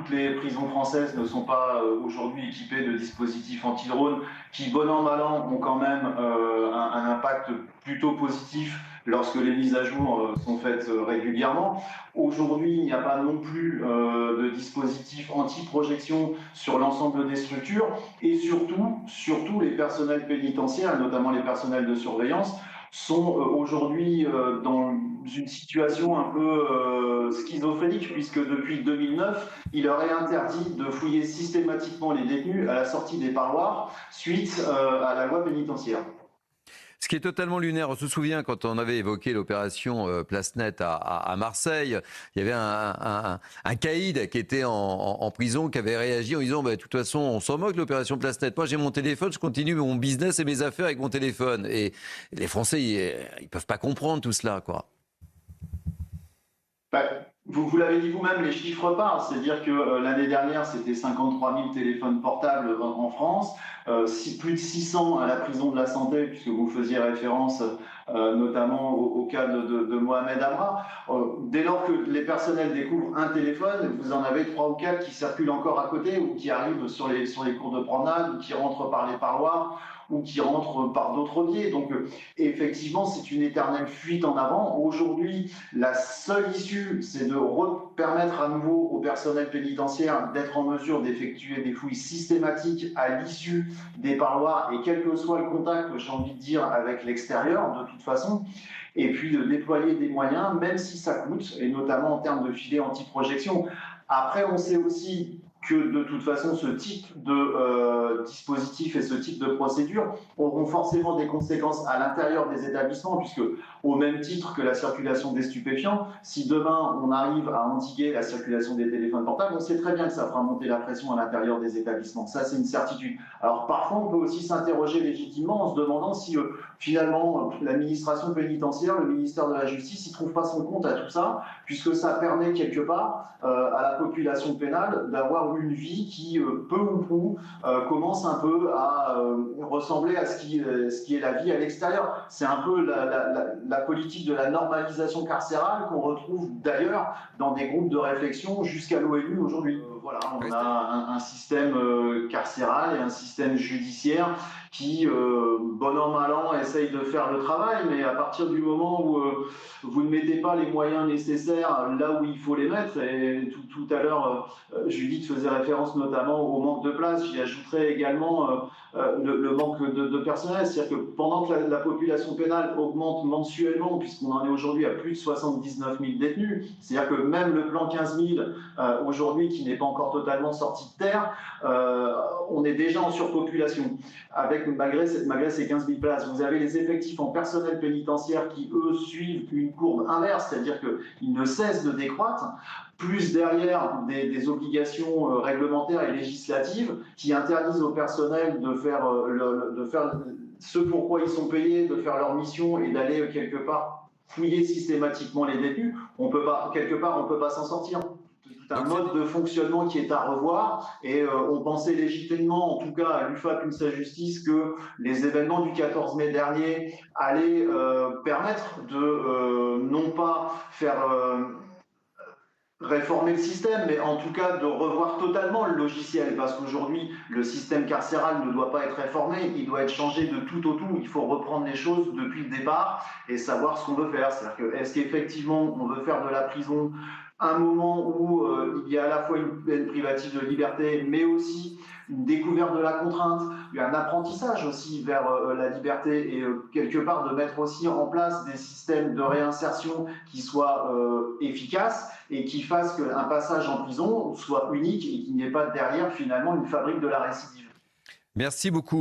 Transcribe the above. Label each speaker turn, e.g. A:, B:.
A: Toutes les prisons françaises ne sont pas aujourd'hui équipées de dispositifs anti-drones qui, bon an, mal an, ont quand même un impact plutôt positif lorsque les mises à jour sont faites régulièrement. Aujourd'hui, il n'y a pas non plus de dispositifs anti-projection sur l'ensemble des structures et surtout les personnels pénitentiaires, notamment les personnels de surveillance, sont aujourd'hui dans une situation un peu schizophrénique puisque depuis 2009, il leur est interdit de fouiller systématiquement les détenus à la sortie des parloirs suite à la loi pénitentiaire.
B: Ce qui est totalement lunaire, on se souvient quand on avait évoqué l'opération Place Nette à Marseille, il y avait un caïd qui était en prison, qui avait réagi en disant bah, « de toute façon, on s'en moque de l'opération Place Nette. Moi, j'ai mon téléphone, je continue mon business et mes affaires avec mon téléphone. » Et les Français, ils peuvent pas comprendre tout cela, quoi.
A: Bah, vous l'avez dit vous-même, les chiffres parlent. C'est-à-dire que l'année dernière, c'était 53 000 téléphones portables en France, plus de 600 à la prison de la Santé, puisque vous faisiez référence notamment au cas de Mohamed Amra. Dès lors que les personnels découvrent un téléphone, vous en avez 3 ou 4 qui circulent encore à côté ou qui arrivent sur les cours de promenade ou qui rentrent par les parloirs ou qui rentrent par d'autres biais. Donc effectivement, c'est une éternelle fuite en avant. Aujourd'hui, la seule issue, c'est de permettre à nouveau au personnel pénitentiaire d'être en mesure d'effectuer des fouilles systématiques à l'issue des parloirs et quel que soit le contact, j'ai envie de dire, avec l'extérieur, de toute façon, et puis de déployer des moyens, même si ça coûte, et notamment en termes de filets anti-projection. Après, on sait aussi que de toute façon, ce type de dispositif et ce type de procédure auront forcément des conséquences à l'intérieur des établissements, puisque au même titre que la circulation des stupéfiants, si demain on arrive à endiguer la circulation des téléphones portables, on sait très bien que ça fera monter la pression à l'intérieur des établissements. Ça, c'est une certitude. Alors parfois, on peut aussi s'interroger légitimement en se demandant si finalement l'administration pénitentiaire, le ministère de la Justice, il ne trouve pas son compte à tout ça, puisque ça permet quelque part à la population pénale d'avoir une vie qui, peu ou prou, commence un peu à ressembler à ce qui est la vie à l'extérieur. C'est un peu la politique de la normalisation carcérale qu'on retrouve d'ailleurs dans des groupes de réflexion jusqu'à l'ONU aujourd'hui. Voilà, on a un système carcéral et un système judiciaire qui, bon an, mal an, essaye de faire le travail, mais à partir du moment où vous ne mettez pas les moyens nécessaires là où il faut les mettre, et tout à l'heure, Judith faisait référence notamment au manque de place, j'y ajouterais également le manque de personnel, c'est-à-dire que pendant que la population pénale augmente mensuellement, puisqu'on en est aujourd'hui à plus de 79 000 détenus, c'est-à-dire que même le plan 15 000 aujourd'hui, qui n'est pas encore totalement sorti de terre, on est déjà en surpopulation, malgré ces 15 000 places. Vous avez les effectifs en personnel pénitentiaire qui, eux, suivent une courbe inverse, c'est-à-dire qu'ils ne cessent de décroître, plus derrière des obligations réglementaires et législatives qui interdisent au personnel de faire ce pourquoi ils sont payés, de faire leur mission et d'aller quelque part fouiller systématiquement les détenus. Quelque part, on ne peut pas s'en sortir. C'est un mode de fonctionnement qui est à revoir et on pensait légitimement, en tout cas à l'UFAP, sa justice, que les événements du 14 mai dernier allaient permettre de non pas faire réformer le système, mais en tout cas de revoir totalement le logiciel, parce qu'aujourd'hui, le système carcéral ne doit pas être réformé, il doit être changé de tout au tout. Il faut reprendre les choses depuis le départ et savoir ce qu'on veut faire. C'est-à-dire que, est-ce qu'effectivement, on veut faire de la prison un moment où il y a à la fois une peine privative de liberté, mais aussi une découverte de la contrainte, un apprentissage aussi vers la liberté et quelque part de mettre aussi en place des systèmes de réinsertion qui soient efficaces et qui fassent qu'un passage en prison soit unique et qu'il n'y ait pas derrière finalement une fabrique de la récidive.
B: Merci beaucoup.